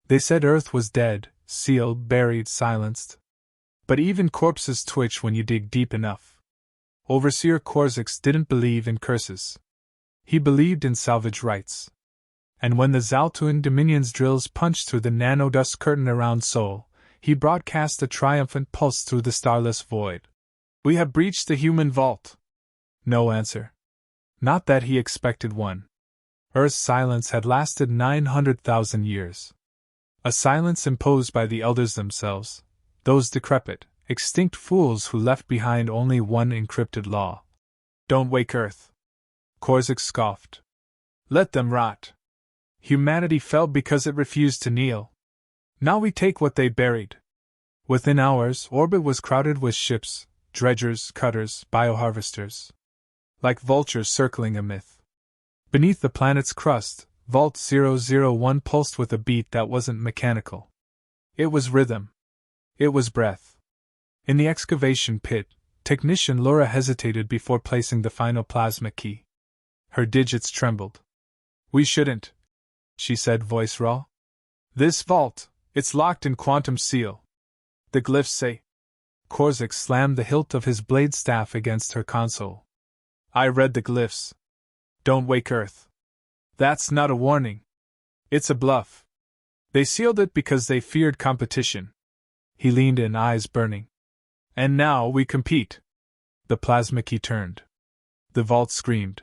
They said Earth was dead, sealed, buried, silenced. But even corpses twitch when you dig deep enough. Overseer Korzix didn't believe in curses. He believed in salvage rights. And when the Zaltuin Dominion's drills punched through the nanodust curtain around Sol, he broadcast a triumphant pulse through the starless void. "We have breached the human vault." No answer. Not that he expected one. Earth's silence had lasted 900,000 years. A silence imposed by the elders themselves, those decrepit, extinct fools who left behind only one encrypted law. "Don't wake Earth," Korzix scoffed. "Let them rot. Humanity fell because it refused to kneel. Now we take what they buried." Within hours, orbit was crowded with ships, dredgers, cutters, bioharvesters. Like vultures circling a myth. Beneath the planet's crust, Vault 001 pulsed with a beat that wasn't mechanical. It was rhythm. It was breath. In the excavation pit, technician Laura hesitated before placing the final plasma key. Her digits trembled. "We shouldn't," she said, voice raw. "This vault, it's locked in quantum seal. The glyphs say." Korzix slammed the hilt of his blade staff against her console. "I read the glyphs. Don't wake Earth. That's not a warning. It's a bluff. They sealed it because they feared competition." He leaned in, eyes burning. "And now we compete." The plasma key turned. The vault screamed.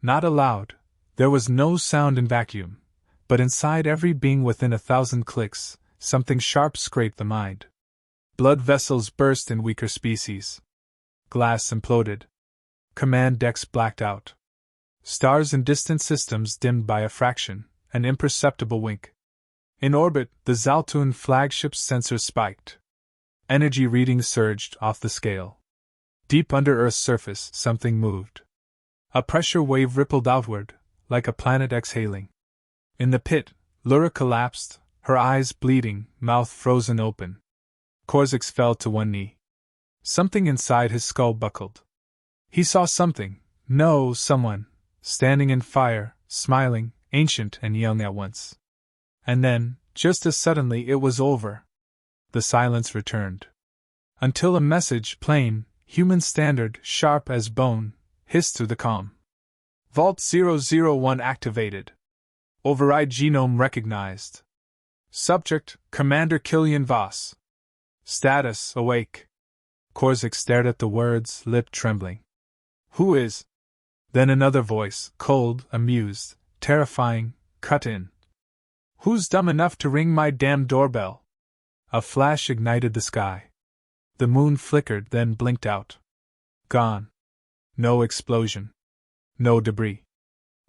Not aloud, there was no sound in vacuum, but inside every being within 1,000 clicks, something sharp scraped the mind. Blood vessels burst in weaker species. Glass imploded. Command decks blacked out. Stars in distant systems dimmed by a fraction, an imperceptible wink. In orbit, the Zaltuin flagship's sensors spiked. Energy readings surged off the scale. Deep under Earth's surface, something moved. A pressure wave rippled outward, like a planet exhaling. In the pit, Lura collapsed, her eyes bleeding, mouth frozen open. Korzix fell to one knee. Something inside his skull buckled. He saw something, no, someone, standing in fire, smiling, ancient and young at once. And then, just as suddenly, it was over. The silence returned. Until a message, plain, human standard, sharp as bone, hissed through the calm. "Vault 001 activated. Override genome recognized. Subject, Commander Killian Voss. Status, awake." Korzix stared at the words, lip trembling. "Who is?" Then another voice, cold, amused, terrifying, cut in. "Who's dumb enough to ring my damn doorbell?" A flash ignited the sky. The moon flickered, then blinked out. Gone. No explosion. No debris.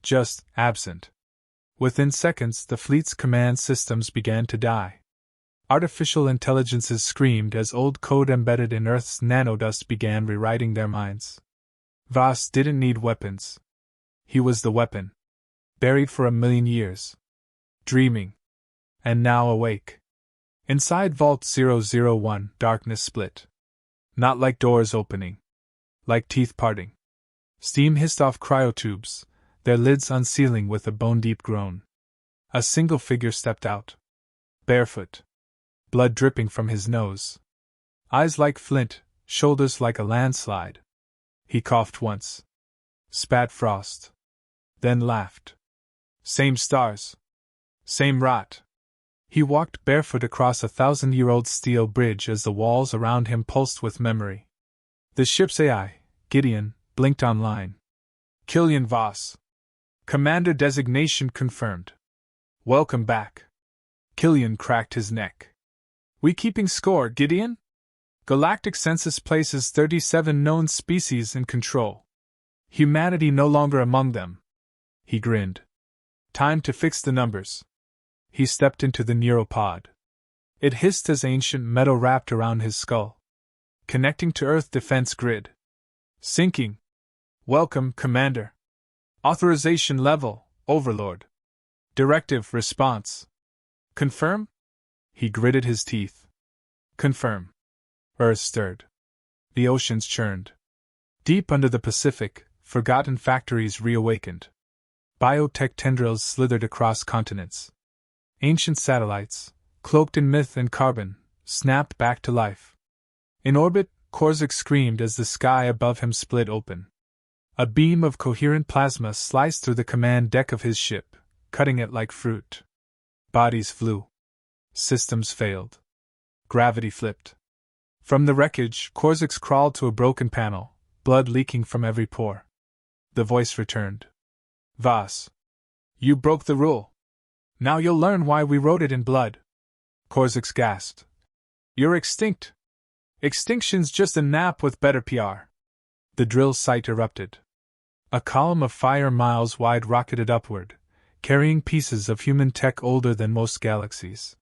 Just absent. Within seconds, the fleet's command systems began to die. Artificial intelligences screamed as old code embedded in Earth's nanodust began rewriting their minds. Voss didn't need weapons. He was the weapon. Buried for 1,000,000 years. Dreaming. And now awake. Inside Vault 001, darkness split. Not like doors opening. Like teeth parting. Steam hissed off cryotubes, their lids unsealing with a bone-deep groan. A single figure stepped out. Barefoot. Blood dripping from his nose. Eyes like flint, shoulders like a landslide. He coughed once. Spat frost. Then laughed. Same stars. Same rot. He walked barefoot across a 1,000-year-old steel bridge as the walls around him pulsed with memory. The ship's AI, Gideon, blinked online. Killian Voss. Commander designation confirmed. Welcome back. Killian cracked his neck. We keeping score, Gideon? Galactic census places 37 known species in control. Humanity no longer among them. He grinned. Time to fix the numbers. He stepped into the neuropod. It hissed as ancient metal wrapped around his skull. Connecting to Earth defense grid. Syncing. Welcome, Commander. Authorization level, Overlord. Directive response. Confirm? He gritted his teeth. Confirm. Earth stirred. The oceans churned. Deep under the Pacific, forgotten factories reawakened. Biotech tendrils slithered across continents. Ancient satellites, cloaked in myth and carbon, snapped back to life. In orbit, Korzik screamed as the sky above him split open. A beam of coherent plasma sliced through the command deck of his ship, cutting it like fruit. Bodies flew. Systems failed. Gravity flipped. From the wreckage, Korzik crawled to a broken panel, blood leaking from every pore. The voice returned. Vas. You broke the rule. Now you'll learn why we wrote it in blood. Korzik gasped. You're extinct. Extinction's just a nap with better PR. The drill site erupted. A column of fire miles wide rocketed upward, carrying pieces of human tech older than most galaxies.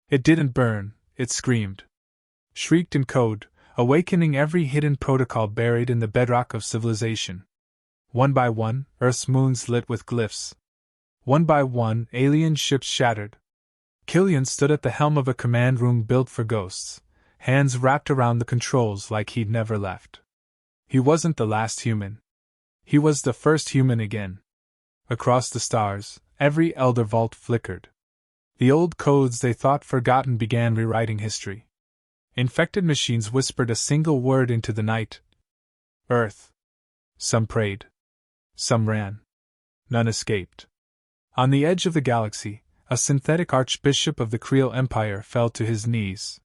It didn't burn, it screamed. Shrieked in code, awakening every hidden protocol buried in the bedrock of civilization. One by one, Earth's moons lit with glyphs. One by one, alien ships shattered. Killian stood at the helm of a command room built for ghosts, hands wrapped around the controls like he'd never left. He wasn't the last human. He was the first human again. Across the stars, every elder vault flickered. The old codes they thought forgotten began rewriting history. Infected machines whispered a single word into the night. Earth. Some prayed. Some ran. None escaped. On the edge of the galaxy, a synthetic archbishop of the Creel Empire fell to his knees.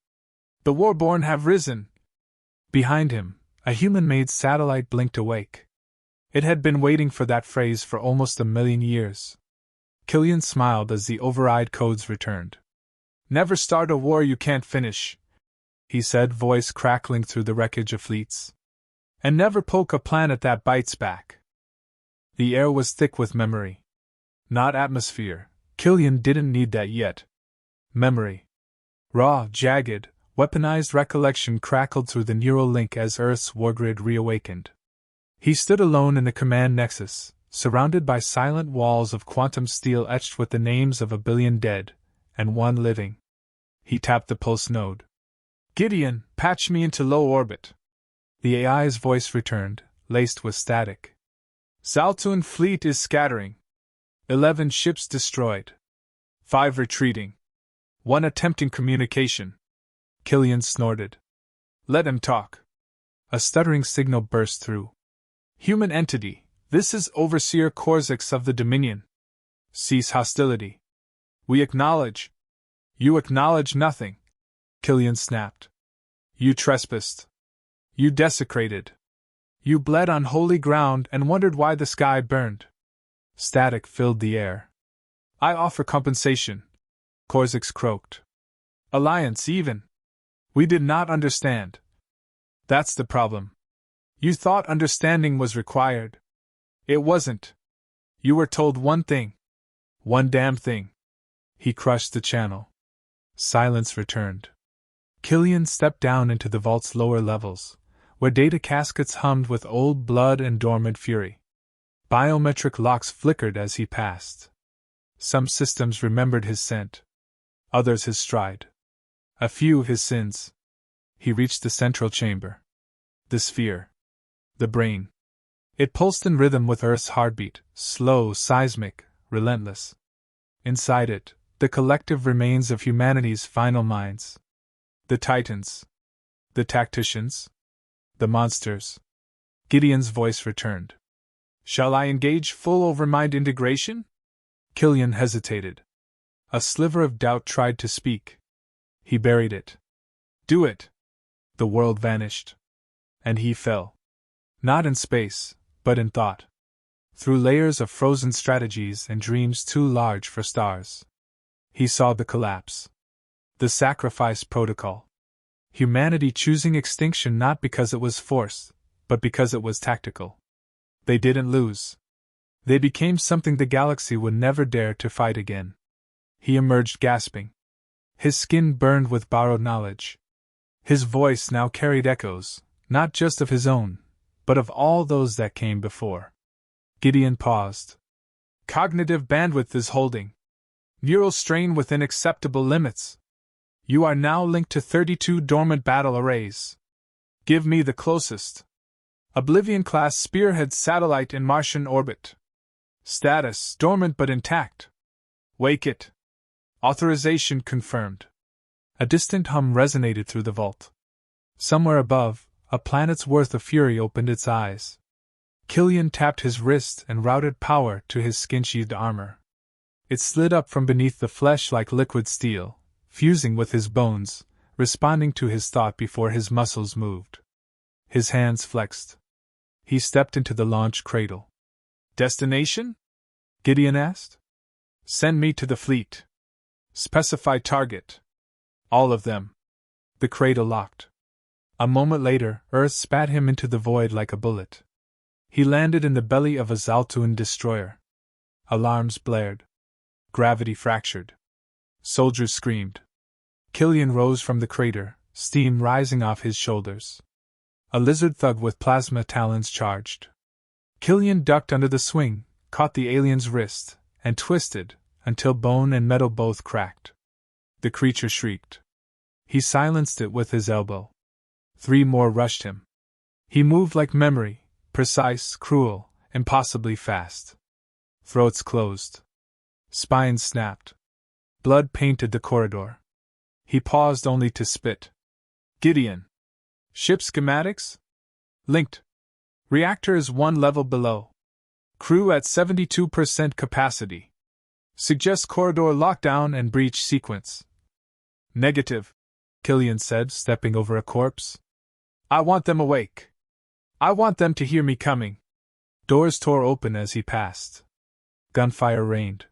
The Warborn have risen! Behind him, a human-made satellite blinked awake. It had been waiting for that phrase for almost 1,000,000 years. Killian smiled as the override codes returned. Never start a war you can't finish, he said, voice crackling through the wreckage of fleets. And never poke a planet that bites back. The air was thick with memory. Not atmosphere. Killian didn't need that yet. Memory. Raw, jagged, weaponized recollection crackled through the neural link as Earth's wargrid reawakened. He stood alone in the command nexus, surrounded by silent walls of quantum steel etched with the names of 1 billion dead, and 1 living. He tapped the pulse node. Gideon, patch me into low orbit. The AI's voice returned, laced with static. Zaltun fleet is scattering. 11 ships destroyed. 5 retreating. 1 attempting communication. Killian snorted. Let him talk. A stuttering signal burst through. Human entity, this is Overseer Korzik of the Dominion. Cease hostility. We acknowledge. You acknowledge nothing. Killian snapped. You trespassed. You desecrated. You bled on holy ground and wondered why the sky burned. Static filled the air. I offer compensation. Korzik croaked. Alliance even. We did not understand. That's the problem. You thought understanding was required. It wasn't. You were told one thing. One damn thing. He crushed the channel. Silence returned. Killian stepped down into the vault's lower levels, where data caskettes hummed with old blood and dormant fury. Biometric locks flickered as he passed. Some systems remembered his scent. Others his stride. A few his sins. He reached the central chamber. The sphere. The brain. It pulsed in rhythm with Earth's heartbeat, slow, seismic, relentless. Inside it, the collective remains of humanity's final minds. The titans. The tacticians. The monsters. Gideon's voice returned. Shall I engage full overmind integration? Killian hesitated. A sliver of doubt tried to speak. He buried it. Do it. The world vanished. And he fell. Not in space, but in thought. Through layers of frozen strategies and dreams too large for stars. He saw the collapse. The sacrifice protocol. Humanity choosing extinction not because it was forced, but because it was tactical. They didn't lose. They became something the galaxy would never dare to fight again. He emerged gasping. His skin burned with borrowed knowledge. His voice now carried echoes, not just of his own, but of all those that came before. Gideon paused. Cognitive bandwidth is holding. Neural strain within acceptable limits. You are now linked to 32 dormant battle arrays. Give me the closest. Oblivion-class spearhead satellite in Martian orbit. Status dormant but intact. Wake it. Authorization confirmed. A distant hum resonated through the vault. Somewhere above, a planet's worth of fury opened its eyes. Killian tapped his wrist and routed power to his skin-sheathed armor. It slid up from beneath the flesh like liquid steel, fusing with his bones, responding to his thought before his muscles moved. His hands flexed. He stepped into the launch cradle. Destination? Gideon asked. Send me to the fleet. Specify target. All of them. The cradle locked. A moment later, Earth spat him into the void like a bullet. He landed in the belly of a Zaltuan destroyer. Alarms blared. Gravity fractured. Soldiers screamed. Killian rose from the crater, steam rising off his shoulders. A lizard thug with plasma talons charged. Killian ducked under the swing, caught the alien's wrist, and twisted, until bone and metal both cracked. The creature shrieked. He silenced it with his elbow. 3 more rushed him. He moved like memory, precise, cruel, impossibly fast. Throats closed. Spines snapped. Blood painted the corridor. He paused only to spit. Gideon. Ship schematics? Linked. Reactor is 1 level below. Crew at 72% capacity. Suggest corridor lockdown and breach sequence. Negative, Killian said, stepping over a corpse. I want them awake. I want them to hear me coming. Doors tore open as he passed. Gunfire rained.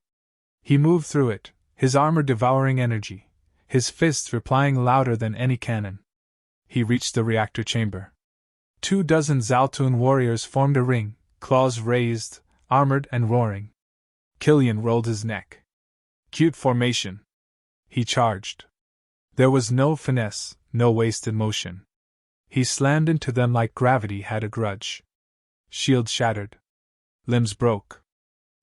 He moved through it, his armor devouring energy, his fists replying louder than any cannon. He reached the reactor chamber. 24 Zaltuan warriors formed a ring, claws raised, armored and roaring. Killian rolled his neck. Cute formation. He charged. There was no finesse, no wasted motion. He slammed into them like gravity had a grudge. Shields shattered. Limbs broke.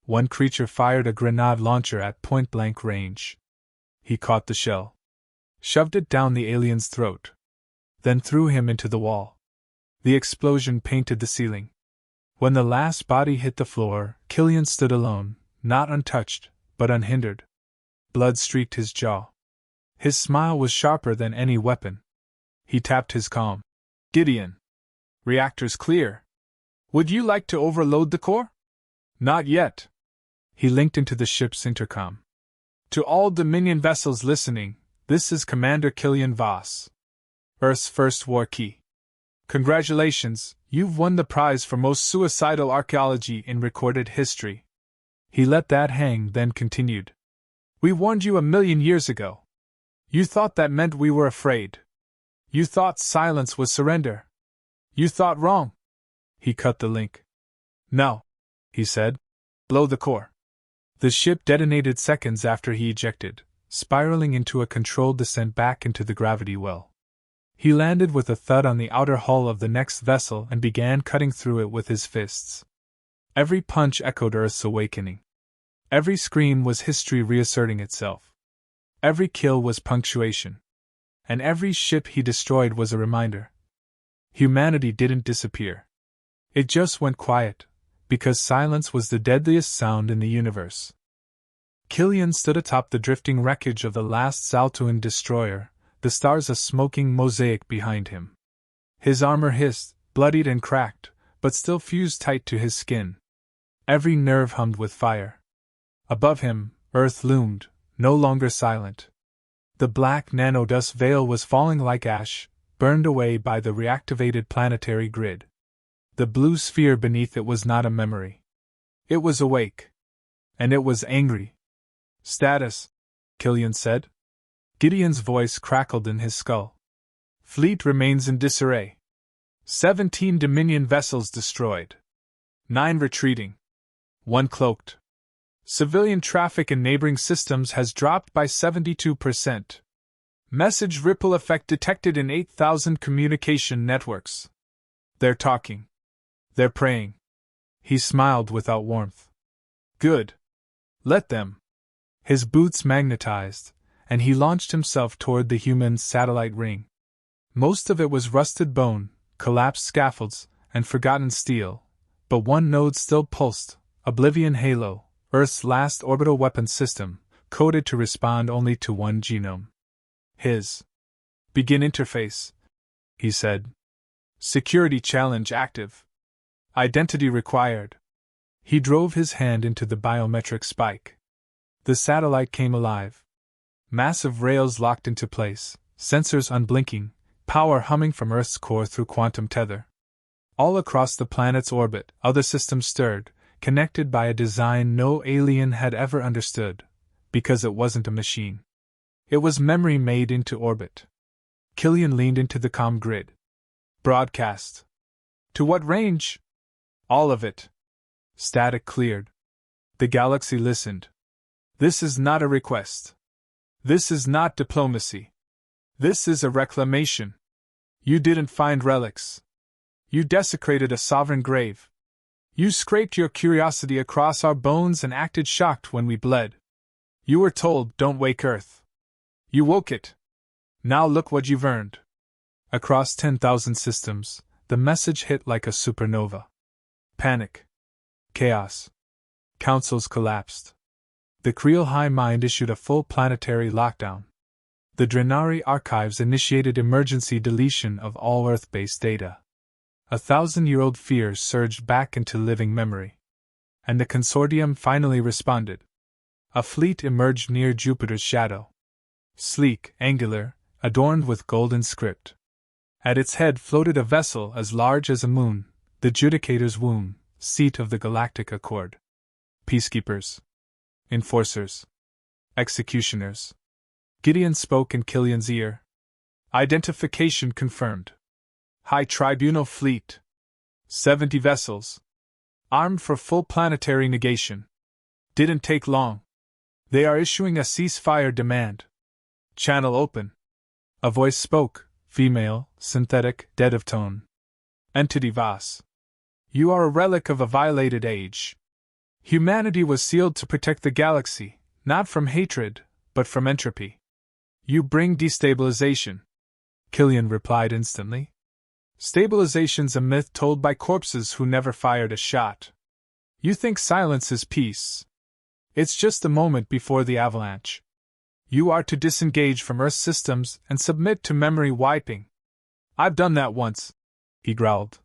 One creature fired a grenade launcher at point-blank range. He caught the shell. Shoved it down the alien's throat. Then threw him into the wall. The explosion painted the ceiling. When the last body hit the floor, Killian stood alone, not untouched, but unhindered. Blood streaked his jaw. His smile was sharper than any weapon. He tapped his calm. Gideon. Reactors clear. Would you like to overload the core? Not yet. He linked into the ship's intercom. To all Dominion vessels listening, this is Commander Killian Voss. Earth's first war key. Congratulations, you've won the prize for most suicidal archaeology in recorded history. He let that hang, then continued. We warned you 1,000,000 years ago. You thought that meant we were afraid. You thought silence was surrender. You thought wrong. He cut the link. No, he said. Blow the core. The ship detonated seconds after he ejected, spiraling into a controlled descent back into the gravity well. He landed with a thud on the outer hull of the next vessel and began cutting through it with his fists. Every punch echoed Earth's awakening. Every scream was history reasserting itself. Every kill was punctuation. And every ship he destroyed was a reminder. Humanity didn't disappear. It just went quiet, because silence was the deadliest sound in the universe. Killian stood atop the drifting wreckage of the last Zaltuan destroyer, the stars a smoking mosaic behind him. His armor hissed, bloodied and cracked, but still fused tight to his skin. Every nerve hummed with fire. Above him, Earth loomed, no longer silent. The black nanodust veil was falling like ash, burned away by the reactivated planetary grid. The blue sphere beneath it was not a memory. It was awake. And it was angry. Status, Killian said. Gideon's voice crackled in his skull. Fleet remains in disarray. 17 Dominion vessels destroyed. 9 retreating. 1 cloaked. Civilian traffic in neighboring systems has dropped by 72%. Message ripple effect detected in 8,000 communication networks. They're talking. They're praying. He smiled without warmth. Good. Let them. His boots magnetized, and he launched himself toward the human satellite ring. Most of it was rusted bone, collapsed scaffolds, and forgotten steel, but one node still pulsed, Oblivion Halo, Earth's last orbital weapon system, coded to respond only to one genome. His. Begin interface, he said. Security challenge active. Identity required. He drove his hand into the biometric spike. The satellite came alive. Massive rails locked into place, sensors unblinking, power humming from Earth's core through quantum tether. All across the planet's orbit, other systems stirred, connected by a design no alien had ever understood, because it wasn't a machine. It was memory made into orbit. Killian leaned into the comm grid. Broadcast. To what range? All of it. Static cleared. The galaxy listened. This is not a request. This is not diplomacy. This is a reclamation. You didn't find relics. You desecrated a sovereign grave. You scraped your curiosity across our bones and acted shocked when we bled. You were told, don't wake Earth. You woke it. Now look what you've earned. Across 10,000 systems, the message hit like a supernova. Panic. Chaos. Councils collapsed. The Creel High Mind issued a full planetary lockdown. The Drenari archives initiated emergency deletion of all Earth-based data. 1,000-year-old fears surged back into living memory. And the consortium finally responded. A fleet emerged near Jupiter's shadow. Sleek, angular, adorned with golden script. At its head floated a vessel as large as a moon, the Judicator's womb, seat of the Galactic Accord. Peacekeepers. Enforcers. Executioners. Gideon spoke in Killian's ear. Identification confirmed. High Tribunal Fleet. 70 vessels. Armed for full planetary negation. Didn't take long. They are issuing a ceasefire demand. Channel open. A voice spoke, female, synthetic, dead of tone. Entity Vas. You are a relic of a violated age. Humanity was sealed to protect the galaxy, not from hatred, but from entropy. You bring destabilization. Killian replied instantly. Stabilization's a myth told by corpses who never fired a shot. You think silence is peace. It's just a moment before the avalanche. You are to disengage from Earth systems and submit to memory wiping. I've done that once, he growled.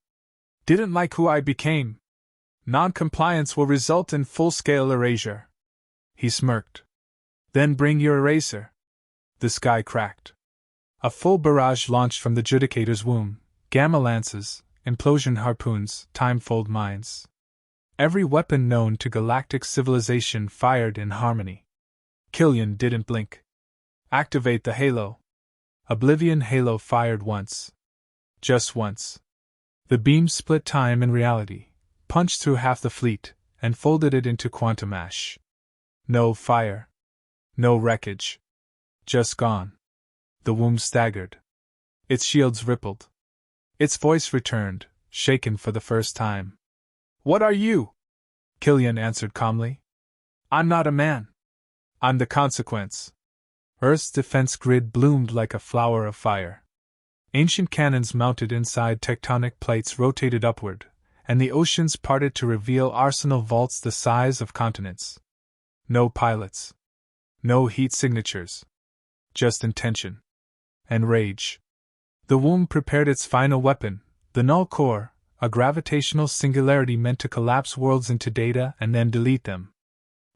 Didn't like who I became. Non-compliance will result in full-scale erasure. He smirked. Then bring your eraser. The sky cracked. A full barrage launched from the Judicator's womb, gamma lances, implosion harpoons, time-fold mines. Every weapon known to galactic civilization fired in harmony. Killian didn't blink. Activate the halo. Oblivion Halo fired once. Just once. The beam split time and reality, punched through half the fleet, and folded it into quantum ash. No fire. No wreckage. Just gone. The womb staggered. Its shields rippled. Its voice returned, shaken for the first time. What are you? Killian answered calmly. I'm not a man. I'm the consequence. Earth's defense grid bloomed like a flower of fire. Ancient cannons mounted inside tectonic plates rotated upward, and the oceans parted to reveal arsenal vaults the size of continents. No pilots. No heat signatures. Just intention. And rage. The womb prepared its final weapon, the null core, a gravitational singularity meant to collapse worlds into data and then delete them.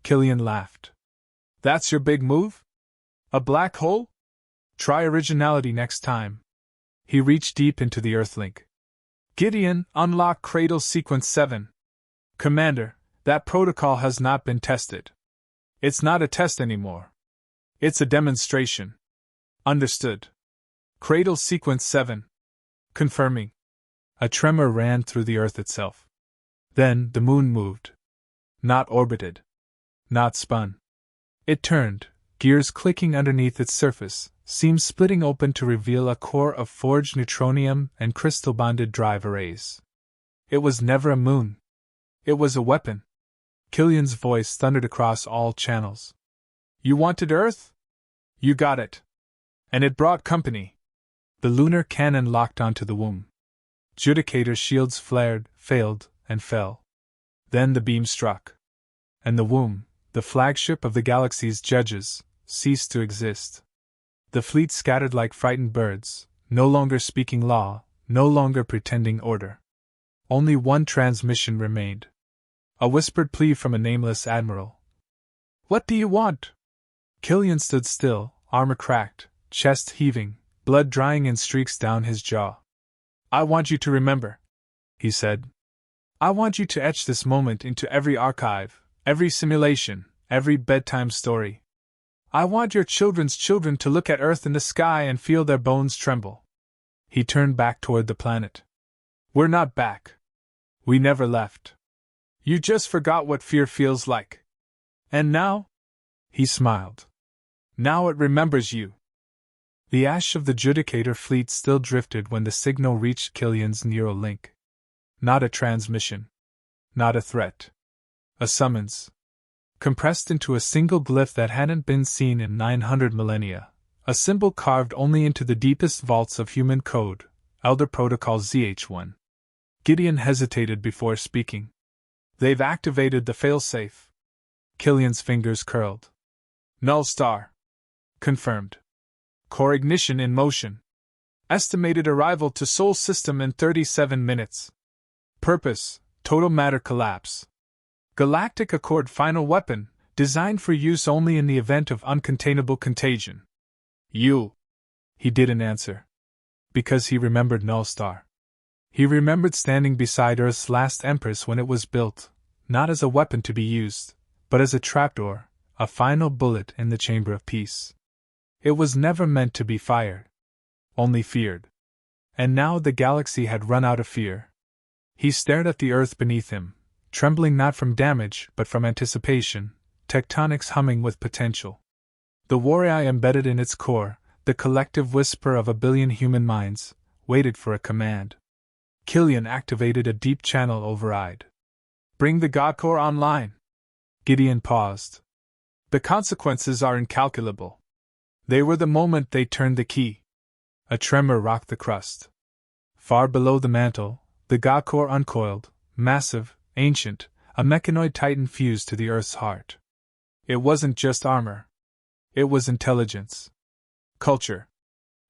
Killian laughed. That's your big move? A black hole? Try originality next time. He reached deep into the Earthlink. Gideon, unlock Cradle Sequence 7. Commander, that protocol has not been tested. It's not a test anymore. It's a demonstration. Understood. Cradle Sequence 7. Confirming. A tremor ran through the Earth itself. Then the moon moved. Not orbited. Not spun. It turned, gears clicking underneath its surface, seams splitting open to reveal a core of forged neutronium and crystal-bonded drive arrays. It was never a moon. It was a weapon. Killian's voice thundered across all channels. You wanted Earth? You got it. And it brought company. The lunar cannon locked onto the womb. Judicator's shields flared, failed, and fell. Then the beam struck. And the womb, the flagship of the galaxy's judges, ceased to exist. The fleet scattered like frightened birds, no longer speaking law, no longer pretending order. Only one transmission remained. A whispered plea from a nameless admiral. "What do you want?" Killian stood still, armor cracked, chest heaving, blood drying in streaks down his jaw. "I want you to remember," he said. "I want you to etch this moment into every archive, every simulation, every bedtime story. I want your children's children to look at Earth in the sky and feel their bones tremble." He turned back toward the planet. "We're not back. We never left. You just forgot what fear feels like. And now?" He smiled. "Now it remembers you." The ash of the Judicator fleet still drifted when the signal reached Killian's neural link. Not a transmission. Not a threat. A summons. Compressed into a single glyph that hadn't been seen in 900 millennia. A symbol carved only into the deepest vaults of human code, Elder Protocol ZH1. Gideon hesitated before speaking. "They've activated the failsafe." Killian's fingers curled. "Null star. Confirmed. Core ignition in motion. Estimated arrival to Sol system in 37 minutes. Purpose, total matter collapse. Galactic Accord final weapon, designed for use only in the event of uncontainable contagion." "You." He didn't answer. Because he remembered Null Star. He remembered standing beside Earth's last Empress when it was built, not as a weapon to be used, but as a trapdoor, a final bullet in the chamber of peace. It was never meant to be fired. Only feared. And now the galaxy had run out of fear. He stared at the Earth beneath him, trembling not from damage but from anticipation, tectonics humming with potential. The warrior embedded in its core, the collective whisper of a billion human minds, waited for a command. Killian activated a deep channel override. "Bring the God Core online." Gideon paused. "The consequences are incalculable." They were the moment they turned the key. A tremor rocked the crust. Far below the mantle, the God Core uncoiled, massive, ancient, a mechanoid titan fused to the Earth's heart. It wasn't just armor. It was intelligence. Culture.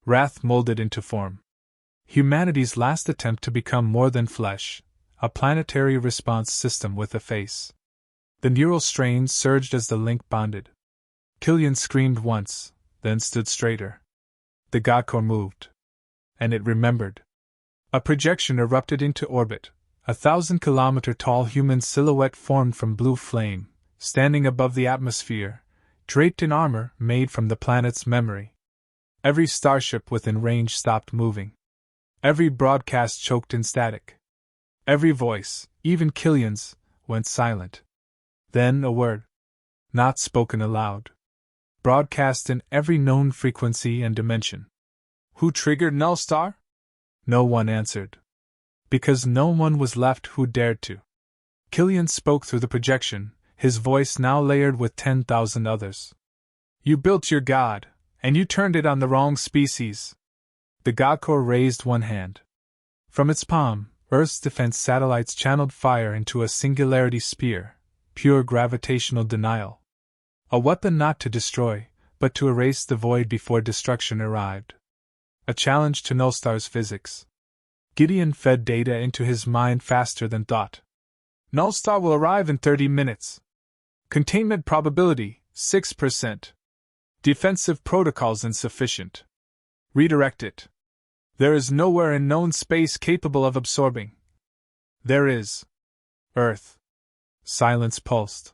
Wrath molded into form. Humanity's last attempt to become more than flesh, a planetary response system with a face. The neural strains surged as the link bonded. Killian screamed once, then stood straighter. The God Core moved. And it remembered. A projection erupted into orbit, 1,000-kilometer-tall human silhouette formed from blue flame, standing above the atmosphere, draped in armor made from the planet's memory. Every starship within range stopped moving. Every broadcast choked in static. Every voice, even Killian's, went silent. Then a word. Not spoken aloud. Broadcast in every known frequency and dimension. "Who triggered Null Star?" No one answered. Because no one was left who dared to. Killian spoke through the projection, his voice now layered with 10,000 others. "You built your god, and you turned it on the wrong species." The God Core raised one hand. From its palm, Earth's defense satellites channeled fire into a singularity spear, pure gravitational denial. A weapon not to destroy, but to erase the void before destruction arrived. A challenge to Nullstar's physics. Gideon fed data into his mind faster than thought. "Nullstar will arrive in 30 minutes. Containment probability, 6%. Defensive protocols insufficient. Redirect it. There is nowhere in known space capable of absorbing." "There is. Earth." Silence pulsed.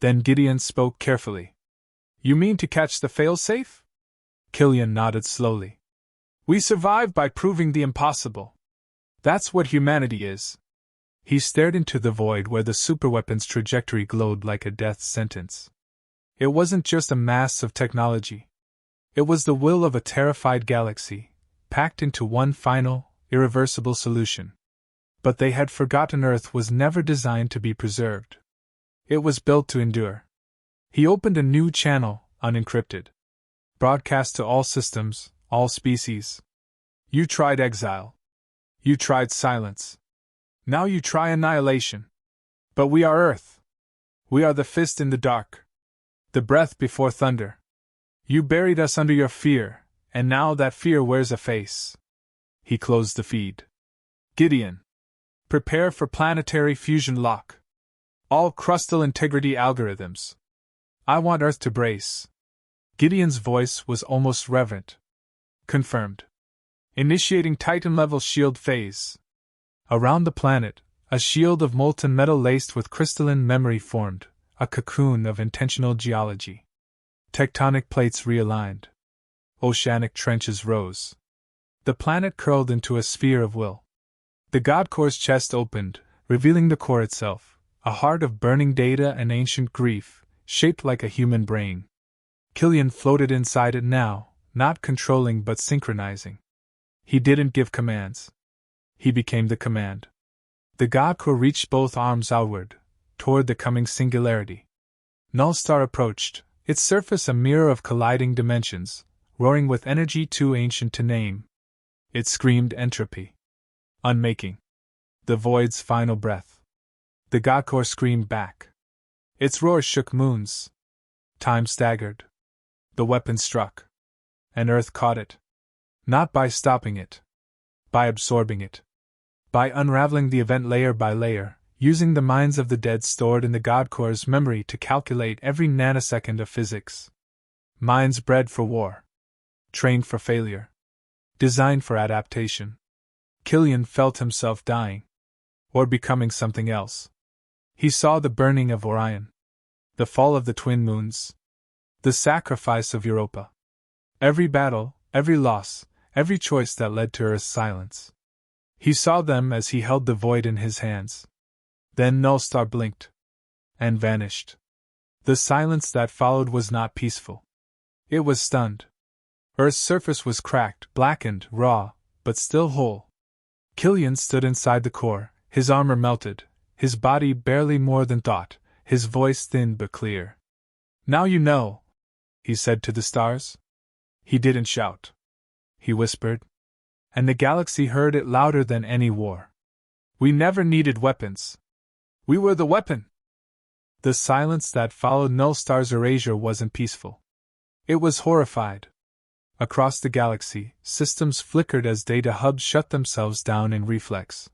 Then Gideon spoke carefully. "You mean to catch the failsafe?" Killian nodded slowly. "We survive by proving the impossible. That's what humanity is." He stared into the void where the superweapon's trajectory glowed like a death sentence. It wasn't just a mass of technology. It was the will of a terrified galaxy, packed into one final, irreversible solution. But they had forgotten Earth was never designed to be preserved. It was built to endure. He opened a new channel, unencrypted. Broadcast to all systems, all species. "You tried exile. You tried silence. Now you try annihilation. But we are Earth. We are the fist in the dark. The breath before thunder. You buried us under your fear, and now that fear wears a face. He closed the feed. Gideon. Prepare for planetary fusion lock. All crustal integrity algorithms. I want Earth to brace. Gideon's voice was almost reverent. Confirmed. Initiating Titan-level shield phase. Around the planet, a shield of molten metal laced with crystalline memory formed, a cocoon of intentional geology. Tectonic plates realigned. Oceanic trenches rose. The planet curled into a sphere of will. The God Core's chest opened, revealing the core itself, a heart of burning data and ancient grief, shaped like a human brain. Killian floated inside it now, not controlling but synchronizing. He didn't give commands. He became the command. The God Core reached both arms outward, toward the coming singularity. Nullstar approached, its surface a mirror of colliding dimensions, roaring with energy too ancient to name. It screamed entropy. Unmaking. The void's final breath. The God Core screamed back. Its roar shook moons. Time staggered. The weapon struck. And Earth caught it. Not by stopping it. By absorbing it. By unraveling the event layer by layer, using the minds of the dead stored in the God Core's memory to calculate every nanosecond of physics. Minds bred for war. Trained for failure. Designed for adaptation. Killian felt himself dying. Or becoming something else. He saw the burning of Orion. The fall of the twin moons. The sacrifice of Europa. Every battle, every loss, every choice that led to Earth's silence. He saw them as he held the void in his hands. Then Nullstar blinked. And vanished. The silence that followed was not peaceful. It was stunned. Earth's surface was cracked, blackened, raw, but still whole. Killian stood inside the core, his armor melted, his body barely more than thought, his voice thin but clear. Now you know, he said to the stars. He didn't shout. He whispered. And the galaxy heard it louder than any war. We never needed weapons. We were the weapon. The silence that followed Nullstar's erasure wasn't peaceful. It was horrified. Across the galaxy, systems flickered as data hubs shut themselves down in reflex.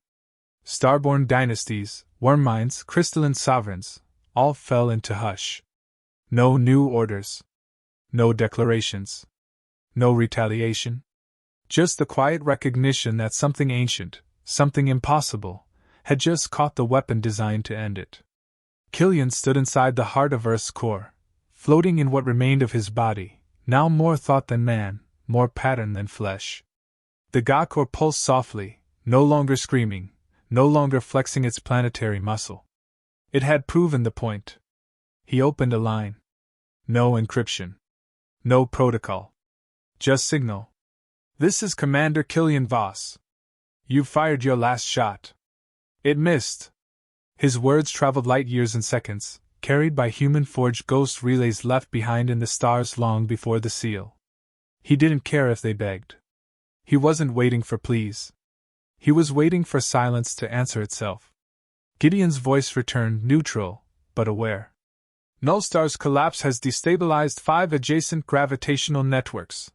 Starborn dynasties, worm minds, crystalline sovereigns, all fell into hush. No new orders. No declarations. No retaliation. Just the quiet recognition that something ancient, something impossible, had just caught the weapon designed to end it. Killian stood inside the heart of Earth's core, floating in what remained of his body, now more thought than man, more pattern than flesh. The God Core pulsed softly, no longer screaming, no longer flexing its planetary muscle. It had proven the point. He opened a line. No encryption. No protocol. Just signal. This is Commander Killian Voss. You fired your last shot. It missed. His words traveled light years and seconds, carried by human-forged ghost relays left behind in the stars long before the seal. He didn't care if they begged. He wasn't waiting for pleas. He was waiting for silence to answer itself. Gideon's voice returned, neutral, but aware. Nullstar's collapse has destabilized 5 adjacent gravitational networks.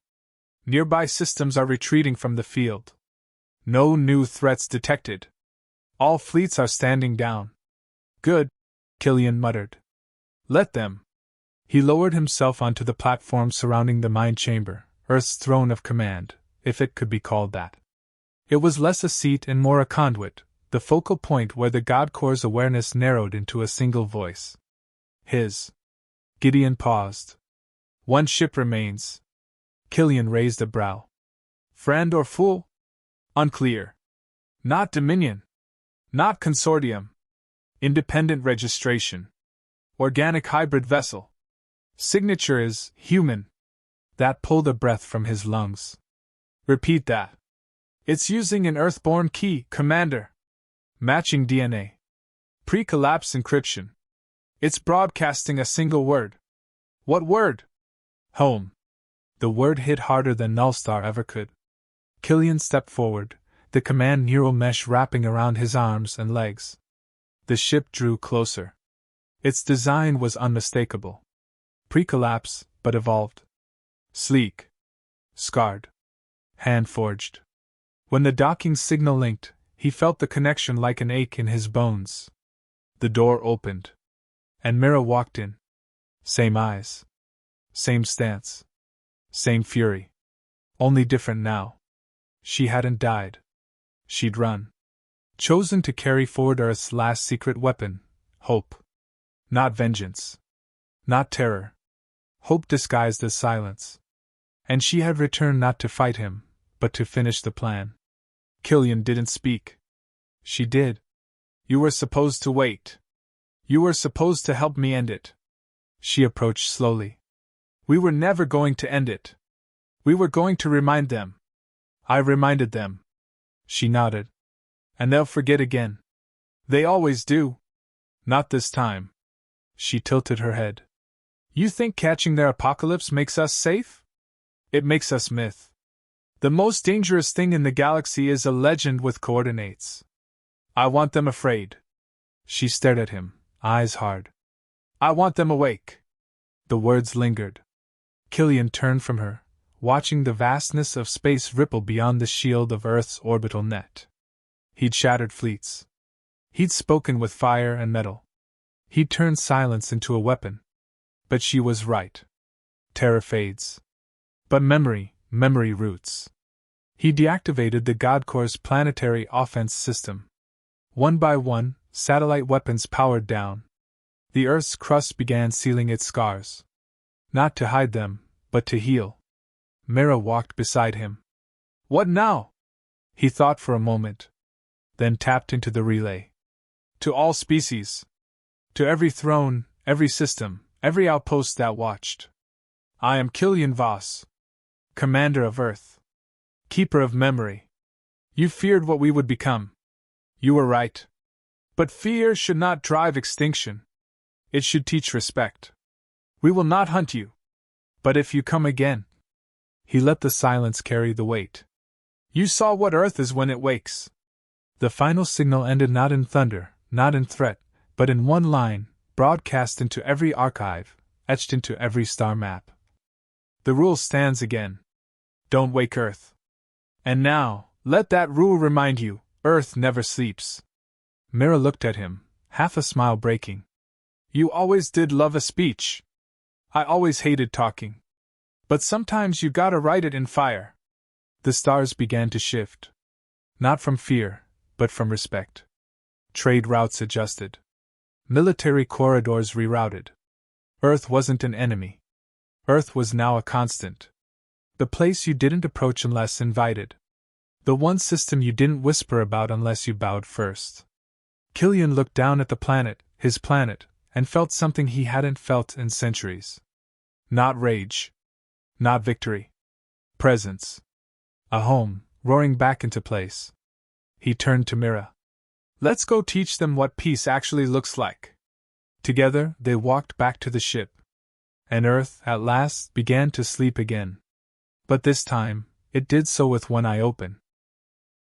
Nearby systems are retreating from the field. No new threats detected. All fleets are standing down. Good, Killian muttered. Let them. He lowered himself onto the platform surrounding the mind chamber, Earth's throne of command, if it could be called that. It was less a seat and more a conduit, the focal point where the God Core's awareness narrowed into a single voice. His. Gideon paused. One ship remains. Killian raised a brow. Friend or fool? Unclear. Not Dominion. Not Consortium. Independent registration. Organic hybrid vessel. Signature is human. That pulled a breath from his lungs. Repeat that. It's using an Earthborn key, Commander. Matching DNA. Pre-collapse encryption. It's broadcasting a single word. What word? Home. The word hit harder than Nullstar ever could. Killian stepped forward, the command neural mesh wrapping around his arms and legs. The ship drew closer. Its design was unmistakable. Pre-collapse, but evolved. Sleek. Scarred. Hand-forged. When the docking signal linked, he felt the connection like an ache in his bones. The door opened. And Mira walked in. Same eyes. Same stance. Same fury. Only different now. She hadn't died. She'd run. Chosen to carry forward Earth's last secret weapon, hope. Not vengeance. Not terror. Hope disguised as silence. And she had returned not to fight him, but to finish the plan. Killian didn't speak. She did. You were supposed to wait. You were supposed to help me end it. She approached slowly. We were never going to end it. We were going to remind them. I reminded them. She nodded. And they'll forget again. They always do. Not this time. She tilted her head. You think catching their apocalypse makes us safe? It makes us myth. The most dangerous thing in the galaxy is a legend with coordinates. I want them afraid. She stared at him, eyes hard. I want them awake. The words lingered. Killian turned from her, watching the vastness of space ripple beyond the shield of Earth's orbital net. He'd shattered fleets. He'd spoken with fire and metal. He'd turned silence into a weapon. But she was right. Terror fades. But memory roots. He deactivated the Godcorps planetary offense system. One by one, satellite weapons powered down. The Earth's crust began sealing its scars. Not to hide them, but to heal. Mira walked beside him. What now? He thought for a moment. Then tapped into the relay. To all species. To every throne, every system, every outpost that watched. I am Killian Voss. Commander of Earth. Keeper of memory. You feared what we would become. You were right. But fear should not drive extinction. It should teach respect. We will not hunt you. But if you come again. He let the silence carry the weight. You saw what Earth is when it wakes. The final signal ended not in thunder, not in threat, but in one line, broadcast into every archive, etched into every star map. The rule stands again. Don't wake Earth. And now, let that rule remind you, Earth never sleeps. Mira looked at him, half a smile breaking. You always did love a speech. I always hated talking. But sometimes you gotta write it in fire. The stars began to shift. Not from fear, but from respect. Trade routes adjusted. Military corridors rerouted. Earth wasn't an enemy. Earth was now a constant. The place you didn't approach unless invited. The one system you didn't whisper about unless you bowed first. Killian looked down at the planet, his planet, and felt something he hadn't felt in centuries. Not rage. Not victory. Presence. A home, roaring back into place. He turned to Mira. Let's go teach them what peace actually looks like. Together, they walked back to the ship. And Earth, at last, began to sleep again. But this time, it did so with one eye open.